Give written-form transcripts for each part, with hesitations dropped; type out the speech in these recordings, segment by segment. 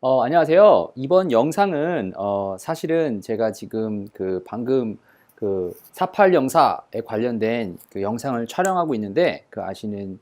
안녕하세요. 이번 영상은 사실은 제가 지금 방금 4804에 관련된 그 영상을 촬영하고 있는데 그 아시는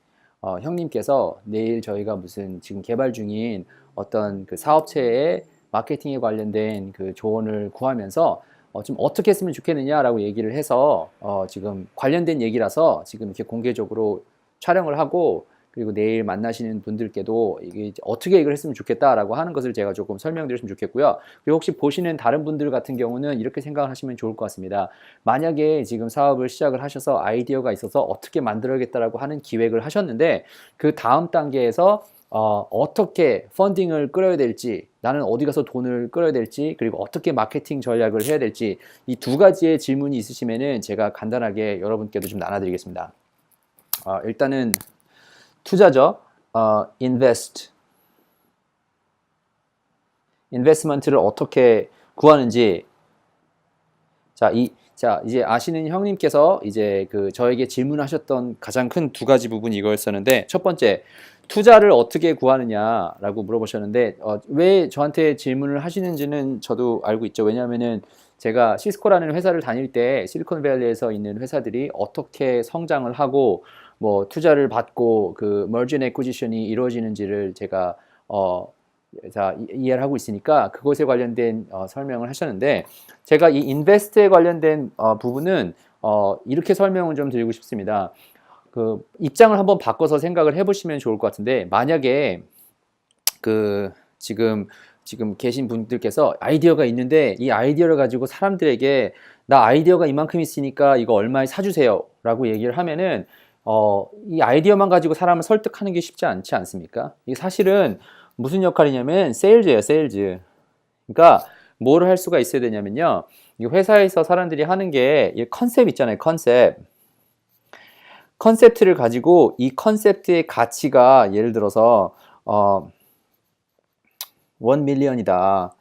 형님께서 내일 저희가 무슨 지금 개발 중인 어떤 그 사업체의 마케팅에 관련된 그 조언을 구하면서 좀 어떻게 했으면 좋겠느냐라고 얘기를 해서 지금 관련된 얘기라서 지금 이렇게 공개적으로 촬영을 하고, 그리고 내일 만나시는 분들께도 이게 어떻게 이걸 했으면 좋겠다라고 하는 것을 제가 조금 설명드렸으면 좋겠고요. 그리고 혹시 보시는 다른 분들 같은 경우는 이렇게 생각을 하시면 좋을 것 같습니다. 만약에 지금 사업을 시작을 하셔서 아이디어가 있어서 어떻게 만들어야겠다라고 하는 기획을 하셨는데, 그 다음 단계에서 어떻게 펀딩을 끌어야 될지, 나는 어디 가서 돈을 끌어야 될지, 그리고 어떻게 마케팅 전략을 해야 될지, 이 두 가지의 질문이 있으시면은 제가 간단하게 여러분께도 좀 나눠드리겠습니다. 일단은 투자죠. invest. 인베스트먼트를 어떻게 구하는지. 자, 이제 아시는 형님께서 이제 저에게 질문하셨던 가장 큰 두 가지 부분이 이거였었는데, 첫 번째, 투자를 어떻게 구하느냐라고 물어보셨는데, 왜 저한테 질문을 하시는지는 저도 알고 있죠. 왜냐하면은 제가 시스코라는 회사를 다닐 때 실리콘밸리에서 있는 회사들이 어떻게 성장을 하고 뭐 투자를 받고 그 머지 앤 애퀴지션이 이루어지는지를 제가 이해를 하고 있으니까 그것에 관련된 설명을 하셨는데, 제가 이 인베스트에 관련된 부분은 이렇게 설명을 좀 드리고 싶습니다. 그 입장을 한번 바꿔서 생각을 해보시면 좋을 것 같은데, 만약에 그 지금 계신 분들께서 아이디어가 있는데 이 아이디어를 가지고 사람들에게 나 아이디어가 이만큼 있으니까 이거 얼마에 사주세요 라고 얘기를 하면은 이 아이디어만 가지고 사람을 설득하는 게 쉽지 않지 않습니까? 이게 사실은 무슨 역할이냐면 세일즈예요, 세일즈. 그러니까 뭐를 할 수가 있어야 되냐면요, 이 회사에서 사람들이 하는 게 컨셉 있잖아요, 컨셉. 컨셉트를 가지고 이 컨셉트의 가치가 예를 들어서 1 밀리언이다.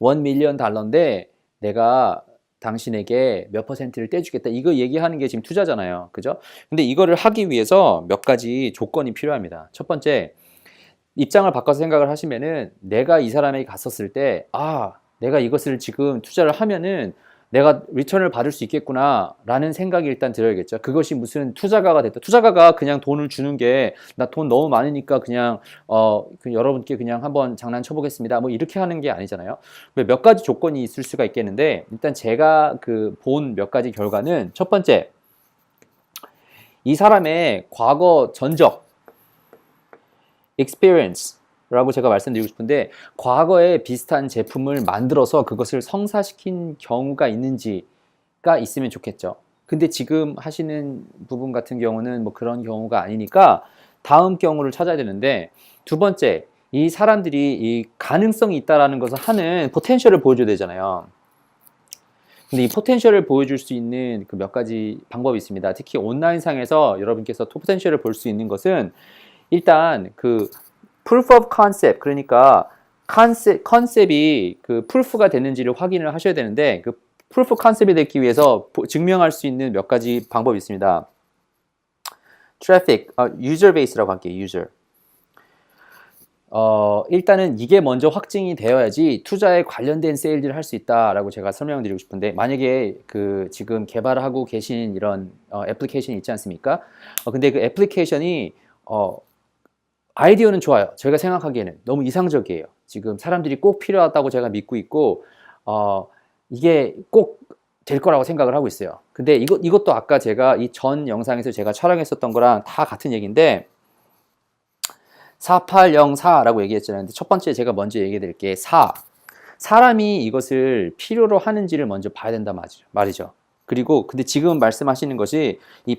1 밀리언 달러인데 내가 당신에게 몇 퍼센트를 떼주겠다. 이거 얘기하는 게 지금 투자잖아요. 그죠? 근데 이거를 하기 위해서 몇 가지 조건이 필요합니다. 첫 번째, 입장을 바꿔서 생각을 하시면은 내가 이 사람에게 갔었을 때, 내가 이것을 지금 투자를 하면은 내가 리턴을 받을 수 있겠구나 라는 생각이 일단 들어야겠죠. 그것이 무슨 투자가가 됐다. 투자가가 그냥 돈을 주는 게 나 돈 너무 많으니까 그냥 여러분께 그냥 한번 장난쳐 보겠습니다, 뭐 이렇게 하는 게 아니잖아요. 몇 가지 조건이 있을 수가 있겠는데, 일단 제가 본 몇 가지 결과는, 첫 번째, 이 사람의 과거 전적, experience라고 제가 말씀드리고 싶은데, 과거에 비슷한 제품을 만들어서 그것을 성사시킨 경우가 있는지가 있으면 좋겠죠. 근데 지금 하시는 부분 같은 경우는 뭐 그런 경우가 아니니까 다음 경우를 찾아야 되는데, 두 번째, 이 사람들이 이 가능성이 있다라는 것을 하는 포텐셜을 보여줘야 되잖아요. 근데 이 포텐셜을 보여줄 수 있는 그 몇 가지 방법이 있습니다. 특히 온라인상에서 여러분께서 포텐셜을 볼 수 있는 것은, 일단 proof of concept, 그러니까 컨셉이 proof가 되는지를 확인을 하셔야 되는데, proof of concep이 되기 위해서 증명할 수 있는 몇 가지 방법이 있습니다. traffic, user base라고 할게요. user. 일단은 이게 먼저 확증이 되어야지 투자에 관련된 세일즈를 할 수 있다라고 제가 설명드리고 싶은데, 만약에 지금 개발을 하고 계신 이런 애플리케이션이 있지 않습니까? 근데 그 애플리케이션이 아이디어는 좋아요. 제가 생각하기에는 너무 이상적이에요. 지금 사람들이 꼭 필요하다고 제가 믿고 있고, 이게 꼭 될 거라고 생각을 하고 있어요. 근데 이것도 아까 제가 이 전 영상에서 제가 촬영했었던 거랑 다 같은 얘기인데, 4804라고 얘기했잖아요. 근데 첫 번째 제가 먼저 얘기해 드릴게. 사람이 이것을 필요로 하는지를 먼저 봐야 된다 말이죠. 그리고 근데 지금 말씀하시는 것이 이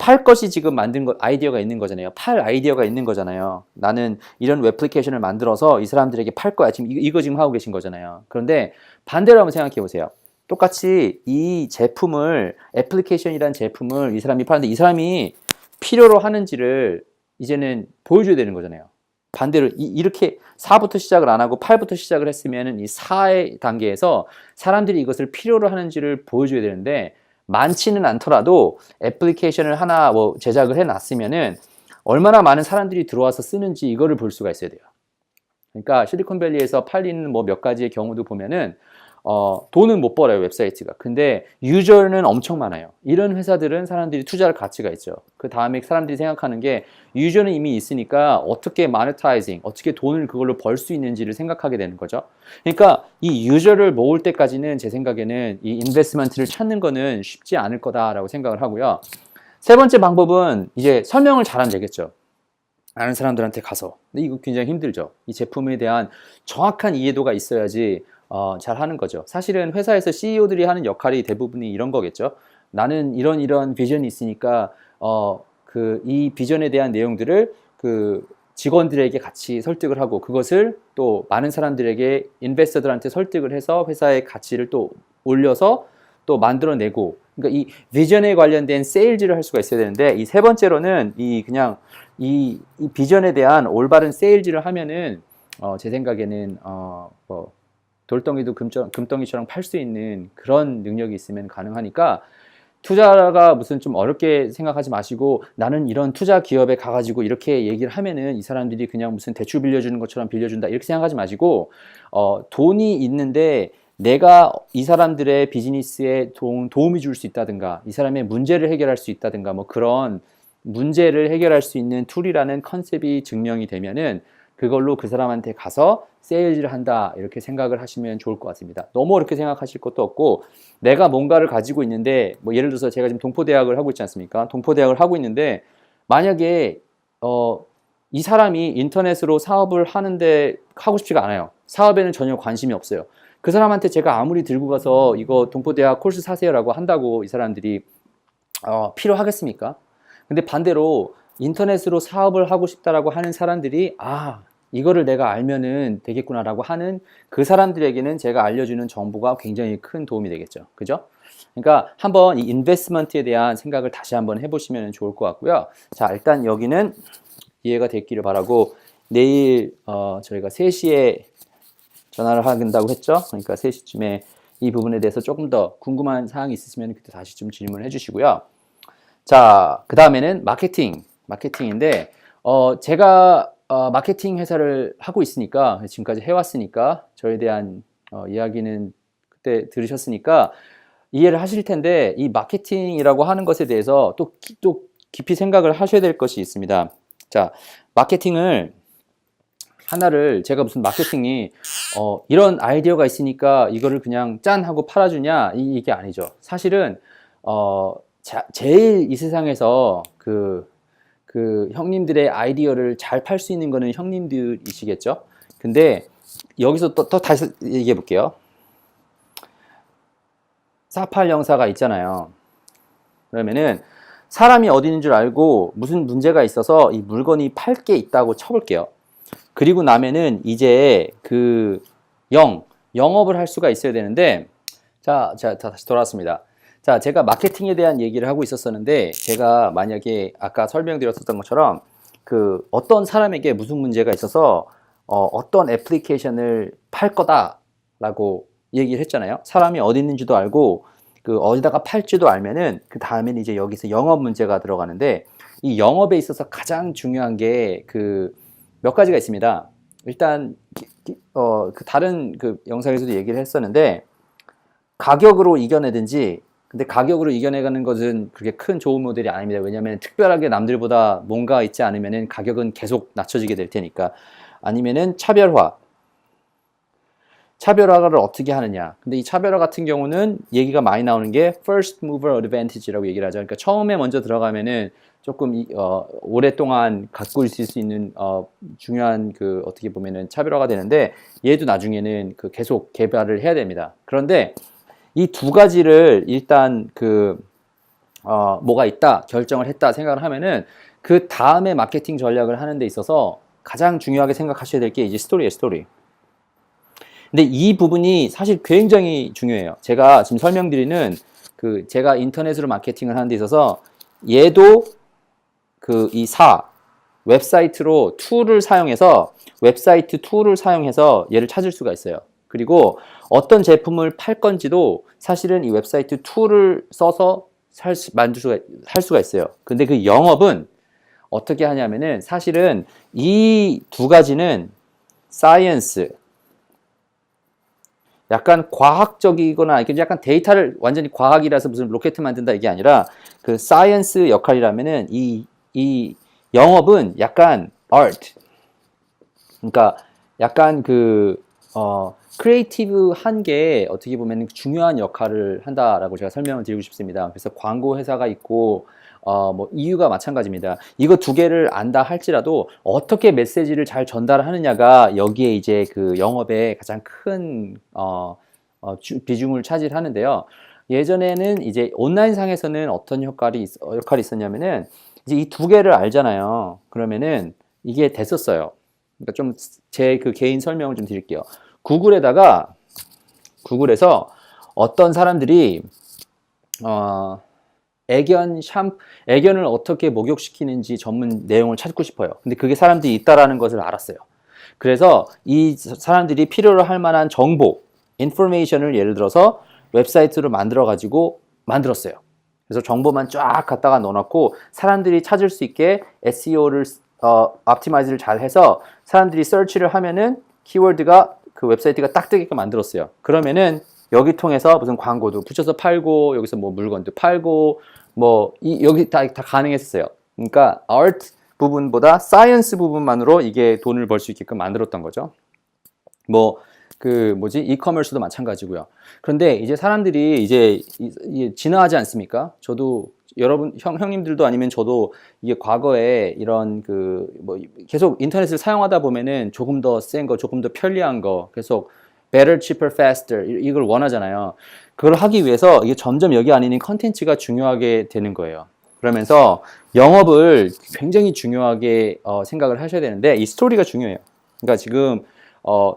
팔 것이 지금 만든 아이디어가 있는 거잖아요. 팔 아이디어가 있는 거잖아요. 나는 이런 애플리케이션을 만들어서 이 사람들에게 팔 거야. 지금 이거 지금 하고 계신 거잖아요. 그런데 반대로 한번 생각해 보세요. 똑같이 이 제품을, 애플리케이션이라는 제품을 이 사람이 파는데 이 사람이 필요로 하는지를 이제는 보여줘야 되는 거잖아요. 반대로 이렇게 4부터 시작을 안 하고 8부터 시작을 했으면 이 4의 단계에서 사람들이 이것을 필요로 하는지를 보여줘야 되는데, 많지는 않더라도 애플리케이션을 하나 뭐 제작을 해놨으면은 얼마나 많은 사람들이 들어와서 쓰는지 이거를 볼 수가 있어야 돼요. 그러니까 실리콘밸리에서 팔리는 뭐 몇 가지의 경우도 보면은 돈은 못 벌어요, 웹사이트가. 근데 유저는 엄청 많아요. 이런 회사들은 사람들이 투자할 가치가 있죠. 그 다음에 사람들이 생각하는 게 유저는 이미 있으니까 어떻게 마네타이징, 어떻게 돈을 그걸로 벌 수 있는지를 생각하게 되는 거죠. 그러니까 이 유저를 모을 때까지는 제 생각에는 이 인베스트먼트를 찾는 거는 쉽지 않을 거다라고 생각을 하고요. 세 번째 방법은 이제 설명을 잘하면 되겠죠. 아는 사람들한테 가서. 근데 이거 굉장히 힘들죠. 이 제품에 대한 정확한 이해도가 있어야지 잘 하는 거죠. 사실은 회사에서 CEO들이 하는 역할이 대부분이 이런 거겠죠. 나는 이런 비전이 있으니까 이 비전에 대한 내용들을 그 직원들에게 같이 설득을 하고 그것을 또 많은 사람들에게 인베스터들한테 설득을 해서 회사의 가치를 또 올려서 또 만들어내고, 그러니까 이 비전에 관련된 세일즈를 할 수가 있어야 되는데, 이 세 번째로는 이 비전에 대한 올바른 세일즈를 하면은 제 생각에는 돌덩이도 금덩이처럼 팔 수 있는 그런 능력이 있으면 가능하니까, 투자가 무슨 좀 어렵게 생각하지 마시고 나는 이런 투자 기업에 가가지고 이렇게 얘기를 하면은 이 사람들이 그냥 무슨 대출 빌려주는 것처럼 빌려준다 이렇게 생각하지 마시고, 돈이 있는데 내가 이 사람들의 비즈니스에 도움이 줄 수 있다든가 이 사람의 문제를 해결할 수 있다든가 뭐 그런 문제를 해결할 수 있는 툴이라는 컨셉이 증명이 되면은 그걸로 그 사람한테 가서 세일즈를 한다 이렇게 생각을 하시면 좋을 것 같습니다. 너무 어렵게 생각하실 것도 없고, 내가 뭔가를 가지고 있는데 뭐 예를 들어서 제가 지금 동포대학을 하고 있지 않습니까? 동포대학을 하고 있는데 만약에 이 사람이 인터넷으로 사업을 하는데 하고 싶지가 않아요. 사업에는 전혀 관심이 없어요. 그 사람한테 제가 아무리 들고 가서 이거 동포대학 코र्스 사세요라고 한다고 이 사람들이 필요하겠습니까? 근데 반대로 인터넷으로 사업을 하고 싶다라고 하는 사람들이 이거를 내가 알면은 되겠구나라고 하는 그 사람들에게는 제가 알려주는 정보가 굉장히 큰 도움이 되겠죠. 그죠? 그러니까 한번 이 인베스트먼트에 대한 생각을 다시 한번 해보시면 좋을 것 같고요. 자, 일단 여기는 이해가 됐기를 바라고, 내일 저희가 3시에 전화를 한다고 했죠. 그러니까 3시쯤에 이 부분에 대해서 조금 더 궁금한 사항이 있으시면 그때 다시 좀 질문을 해주시고요. 자, 그 다음에는 마케팅인데 제가 마케팅 회사를 하고 있으니까, 지금까지 해왔으니까 저에 대한 이야기는 그때 들으셨으니까 이해를 하실 텐데, 이 마케팅이라고 하는 것에 대해서 또 깊이 생각을 하셔야 될 것이 있습니다. 자, 마케팅을 하나를 제가 무슨 마케팅이 이런 아이디어가 있으니까 이거를 그냥 짠 하고 팔아주냐 이게 아니죠. 사실은 제일 이 세상에서 그 형님들의 아이디어를 잘 팔 수 있는 거는 형님들이시겠죠. 근데 여기서 또 다시 얘기해 볼게요. 사팔 영사가 있잖아요. 그러면은 사람이 어디 있는 줄 알고 무슨 문제가 있어서 이 물건이 팔 게 있다고 쳐볼게요. 그리고 나면은 이제 영업을 할 수가 있어야 되는데, 자, 다시 돌아왔습니다. 자, 제가 마케팅에 대한 얘기를 하고 있었었는데, 제가 만약에 아까 설명드렸었던 것처럼 어떤 사람에게 무슨 문제가 있어서 어떤 애플리케이션을 팔 거다라고 얘기를 했잖아요. 사람이 어디 있는지도 알고 어디다가 팔지도 알면은 그 다음에는 이제 여기서 영업 문제가 들어가는데, 이 영업에 있어서 가장 중요한 게 몇 가지가 있습니다. 일단 다른 영상에서도 얘기를 했었는데, 가격으로 이겨내든지, 근데 가격으로 이겨내가는 것은 그렇게 큰 좋은 모델이 아닙니다. 왜냐하면 특별하게 남들보다 뭔가 있지 않으면은 가격은 계속 낮춰지게 될 테니까. 아니면은 차별화를 어떻게 하느냐. 근데 이 차별화 같은 경우는 얘기가 많이 나오는 게 first mover advantage라고 얘기를 하죠. 그러니까 처음에 먼저 들어가면은 조금 오랫동안 갖고 있을 수 있는 중요한 어떻게 보면은 차별화가 되는데, 얘도 나중에는 계속 개발을 해야 됩니다. 그런데 이 두 가지를 일단 뭐가 있다 결정을 했다 생각을 하면은 그 다음에 마케팅 전략을 하는 데 있어서 가장 중요하게 생각하셔야 될 게 이제 스토리예요, 스토리. 근데 이 부분이 사실 굉장히 중요해요. 제가 지금 설명드리는 제가 인터넷으로 마케팅을 하는 데 있어서 얘도 웹사이트 툴을 사용해서 얘를 찾을 수가 있어요. 그리고 어떤 제품을 팔 건지도 사실은 이 웹사이트 툴을 써서 할 수가 있어요. 근데 그 영업은 어떻게 하냐면은 사실은 이 두 가지는 science. 약간 과학적이거나 약간 데이터를 완전히 과학이라서 무슨 로켓 만든다 이게 아니라 그 science 역할이라면은 이 영업은 약간 art. 그러니까 약간 크리에이티브한 게 어떻게 보면 중요한 역할을 한다라고 제가 설명을 드리고 싶습니다. 그래서 광고 회사가 있고 뭐 이유가 마찬가지입니다. 이거 두 개를 안다 할지라도 어떻게 메시지를 잘 전달하느냐가 여기에 이제 그 영업의 가장 큰 비중을 차지하는데요. 예전에는 이제 온라인상에서는 어떤 역할이 있었냐면은 이제 이 두 개를 알잖아요. 그러면은 이게 됐었어요. 그러니까 좀 제 그 개인 설명을 좀 드릴게요. 구글에서 어떤 사람들이 애견을 어떻게 목욕시키는지 전문 내용을 찾고 싶어요. 근데 그게 사람들이 있다라는 것을 알았어요. 그래서 이 사람들이 필요로 할 만한 정보, 인포메이션을 예를 들어서 웹사이트로 만들었어요. 그래서 정보만 쫙 갖다가 넣어놓고 사람들이 찾을 수 있게 SEO를 optimize를 잘 해서 사람들이 서치를 하면은 키워드가 그 웹사이트가 딱 뜨게끔 만들었어요. 그러면은 여기 통해서 무슨 광고도 붙여서 팔고 여기서 뭐 물건도 팔고 뭐 여기 다 가능했어요. 그러니까 art 부분보다 science 부분만으로 이게 돈을 벌 수 있게끔 만들었던 거죠. 뭐 이커머스도 마찬가지고요. 그런데 이제 사람들이 이제 진화하지 않습니까? 저도 여러분 형님들도 아니면 저도 이게 과거에 이런 계속 인터넷을 사용하다 보면은 조금 더 센 거, 조금 더 편리한 거, 계속 better, cheaper, faster 이걸 원하잖아요. 그걸 하기 위해서 이게 점점 여기 안에 있는 컨텐츠가 중요하게 되는 거예요. 그러면서 영업을 굉장히 중요하게 생각을 하셔야 되는데 이 스토리가 중요해요. 그러니까 지금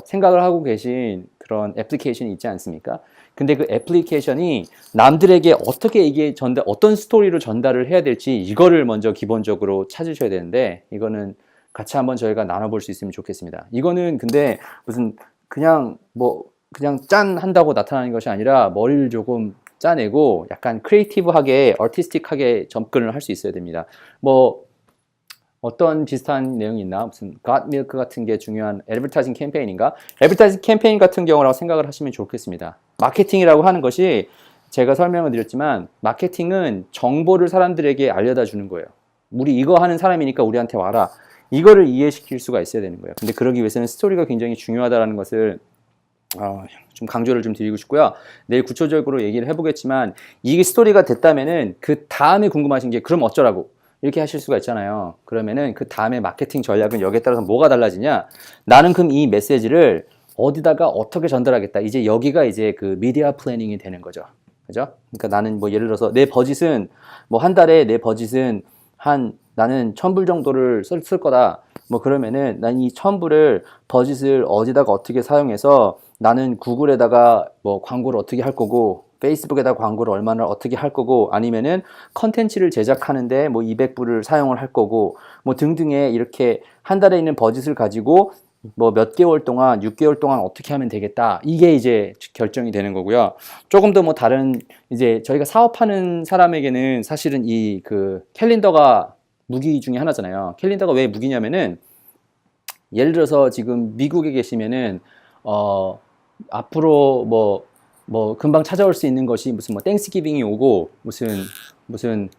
생각을 하고 계신 그런 애플리케이션이 있지 않습니까? 근데 그 애플리케이션이 남들에게 어떻게 어떤 스토리로 전달을 해야 될지 이거를 먼저 기본적으로 찾으셔야 되는데 이거는 같이 한번 저희가 나눠볼 수 있으면 좋겠습니다. 이거는 근데 무슨 그냥 짠 한다고 나타나는 것이 아니라 머리를 조금 짜내고 약간 크리에이티브하게, 아티스틱하게 접근을 할 수 있어야 됩니다. 뭐 어떤 비슷한 내용이 있나? 무슨 got milk 같은 게 중요한 애드버타이징 캠페인인가? 애드버타이징 캠페인 같은 경우라고 생각을 하시면 좋겠습니다. 마케팅이라고 하는 것이 제가 설명을 드렸지만 마케팅은 정보를 사람들에게 알려다 주는 거예요. 우리 이거 하는 사람이니까 우리한테 와라. 이거를 이해시킬 수가 있어야 되는 거예요. 근데 그러기 위해서는 스토리가 굉장히 중요하다는 것을 좀 강조를 좀 드리고 싶고요. 내일 구체적으로 얘기를 해보겠지만 이게 스토리가 됐다면은 그 다음에 궁금하신 게 그럼 어쩌라고? 이렇게 하실 수가 있잖아요. 그러면은 그 다음에 마케팅 전략은 여기에 따라서 뭐가 달라지냐? 나는 그럼 이 메시지를 어디다가 어떻게 전달하겠다. 이제 여기가 이제 그 미디어 플래닝이 되는 거죠. 그죠? 그러니까 나는 뭐 예를 들어서 내 버짓은 뭐 한 달에 내 버짓은 나는 1,000불 정도를 쓸 거다. 뭐 그러면은 난 이 1,000불을 버짓을 어디다가 어떻게 사용해서 나는 구글에다가 뭐 광고를 어떻게 할 거고 페이스북에다 광고를 얼마나 어떻게 할 거고 아니면은 컨텐츠를 제작하는데 뭐 200불을 사용을 할 거고 뭐 등등의 이렇게 한 달에 있는 버짓을 가지고 뭐 몇 개월 동안 6개월 동안 어떻게 하면 되겠다 이게 이제 결정이 되는 거고요. 조금 더 뭐 다른 이제 저희가 사업하는 사람에게는 사실은 이 그 캘린더가 무기 중에 하나잖아요. 캘린더가 왜 무기냐면은 예를 들어서 지금 미국에 계시면은 앞으로 뭐 금방 찾아올 수 있는 것이 무슨 뭐 땡스기빙이 오고 무슨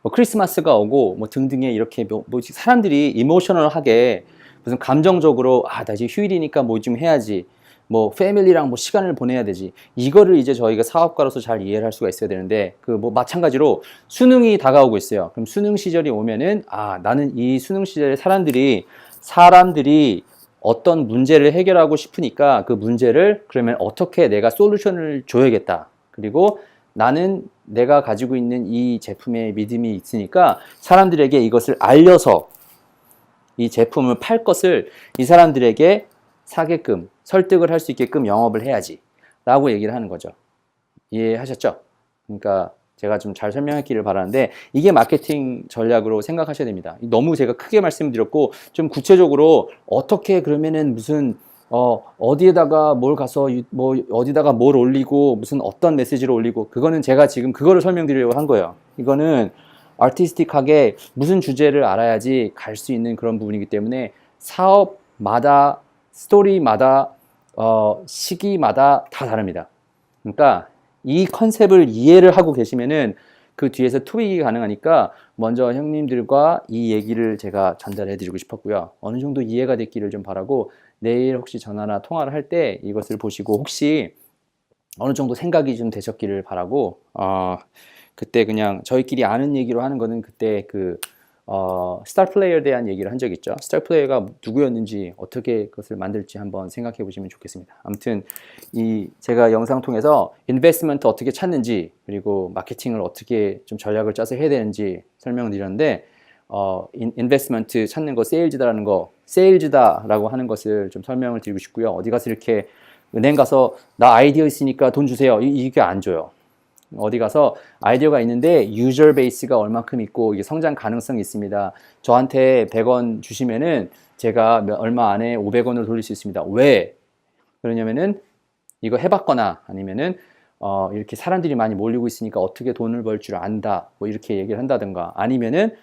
뭐 크리스마스가 오고 뭐 등등의 이렇게 뭐 사람들이 이모셔널하게 무슨 감정적으로 나 이제 휴일이니까 뭐 좀 해야지 뭐 패밀리랑 뭐 시간을 보내야 되지 이거를 이제 저희가 사업가로서 잘 이해를 할 수가 있어야 되는데 그 뭐 마찬가지로 수능이 다가오고 있어요. 그럼 수능 시절이 오면은 나는 이 수능 시절에 사람들이 어떤 문제를 해결하고 싶으니까 그 문제를 그러면 어떻게 내가 솔루션을 줘야겠다. 그리고 나는 내가 가지고 있는 이 제품에 믿음이 있으니까 사람들에게 이것을 알려서 이 제품을 팔 것을 이 사람들에게 사게끔 설득을 할 수 있게끔 영업을 해야지 라고 얘기를 하는 거죠. 이해하셨죠? 그러니까 제가 좀 잘 설명했기를 바라는데 이게 마케팅 전략으로 생각하셔야 됩니다. 너무 제가 크게 말씀드렸고 좀 구체적으로 어떻게 그러면은 무슨 어디에다가 뭘 가서 뭐 어디다가 뭘 올리고 무슨 어떤 메시지를 올리고 그거는 제가 지금 그거를 설명드리려고 한 거예요. 이거는 아티스틱하게 무슨 주제를 알아야지 갈 수 있는 그런 부분이기 때문에 사업마다 스토리마다 시기마다 다 다릅니다. 그러니까 이 컨셉을 이해를 하고 계시면은 그 뒤에서 투입이 가능하니까 먼저 형님들과 이 얘기를 제가 전달해 드리고 싶었고요. 어느 정도 이해가 됐기를 좀 바라고 내일 혹시 전화나 통화를 할 때 이것을 보시고 혹시 어느 정도 생각이 좀 되셨기를 바라고 그때 그냥 저희끼리 아는 얘기로 하는 거는 그때 스타 플레이어에 대한 얘기를 한 적 있죠. 스타 플레이어가 누구였는지 어떻게 그것을 만들지 한번 생각해 보시면 좋겠습니다. 아무튼 제가 영상 통해서 인베스트먼트 어떻게 찾는지 그리고 마케팅을 어떻게 좀 전략을 짜서 해야 되는지 설명을 드렸는데 인베스트먼트 찾는 거 세일즈다라는 거 세일즈다라고 하는 것을 좀 설명을 드리고 싶고요. 어디 가서 이렇게 은행 가서 나 아이디어 있으니까 돈 주세요. 이게 안 줘요. 어디 가서 아이디어가 있는데 유저 베이스가 얼마큼 있고 이게 성장 가능성이 있습니다. 저한테 100원 주시면은 제가 얼마 안에 500원으로 돌릴 수 있습니다. 왜? 그러냐면은 이거 해봤거나 아니면은 이렇게 사람들이 많이 몰리고 있으니까 어떻게 돈을 벌 줄 안다. 뭐 이렇게 얘기를 한다든가 아니면은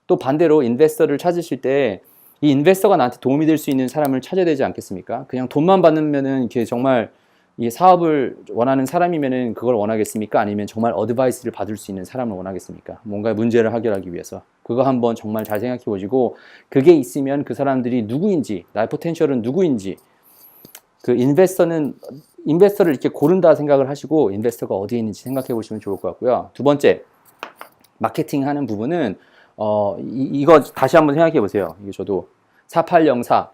또 반대로 인베스터를 찾으실 때 이 인베스터가 나한테 도움이 될 수 있는 사람을 찾아야 되지 않겠습니까? 그냥 돈만 받으면은 이렇게 정말 이 사업을 원하는 사람이면은 그걸 원하겠습니까? 아니면 정말 어드바이스를 받을 수 있는 사람을 원하겠습니까? 뭔가 문제를 해결하기 위해서. 그거 한번 정말 잘 생각해 보시고 그게 있으면 그 사람들이 누구인지, 나의 포텐셜은 누구인지 인베스터를 이렇게 고른다 생각을 하시고 인베스터가 어디에 있는지 생각해 보시면 좋을 것 같고요. 두 번째, 마케팅 하는 부분은 이거 다시 한번 생각해 보세요. 이게 저도 4804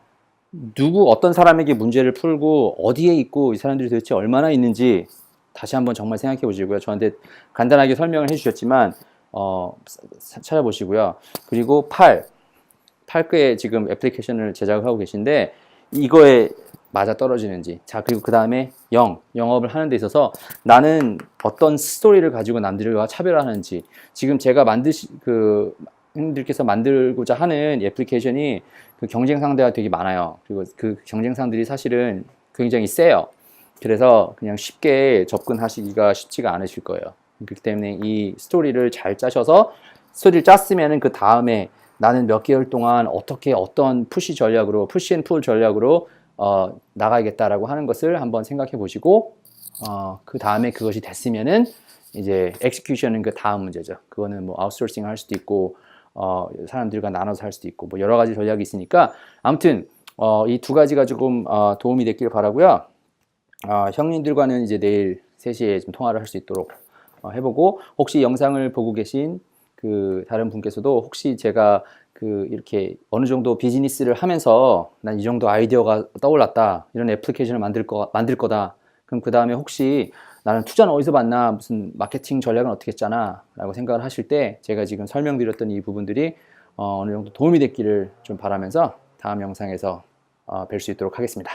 어떤 사람에게 문제를 풀고 어디에 있고 이 사람들이 도대체 얼마나 있는지 다시 한번 정말 생각해 보시고요. 저한테 간단하게 설명을 해 주셨지만 찾아보시고요. 그리고 8개 지금 애플리케이션을 제작을 하고 계신데 이거에 맞아 떨어지는지 그리고 그 다음에 영업을 하는 데 있어서 나는 어떤 스토리를 가지고 남들과 차별화하는지 지금 제가 형님들께서 만들고자 하는 애플리케이션이 경쟁 상대가 되게 많아요. 그리고 그 경쟁 상들이 사실은 굉장히 세요. 그래서 그냥 쉽게 접근하시기가 쉽지가 않으실 거예요. 그렇기 때문에 이 스토리를 잘 짜셔서 스토리를 짰으면은 그 다음에 나는 몇 개월 동안 어떤 푸시 앤 풀 전략으로 나가야겠다라고 하는 것을 한번 생각해 보시고 그 다음에 그것이 됐으면은 이제 엑스큐션은 그 다음 문제죠. 그거는 뭐 아웃소싱 할 수도 있고 사람들과 나눠서 할 수도 있고 뭐 여러 가지 전략이 있으니까 아무튼 이 두 가지가 조금 도움이 됐길 바라고요. 형님들과는 이제 내일 3시에 좀 통화를 할 수 있도록 해보고 혹시 영상을 보고 계신 그 다른 분께서도 혹시 제가 이렇게 어느 정도 비즈니스를 하면서 난 이 정도 아이디어가 떠올랐다 이런 애플리케이션을 만들 거다 그럼 그 다음에 혹시 나는 투자는 어디서 받나 무슨 마케팅 전략은 어떻게 했잖아 라고 생각을 하실 때 제가 지금 설명드렸던 이 부분들이 어느 정도 도움이 됐기를 좀 바라면서 다음 영상에서 뵐 수 있도록 하겠습니다.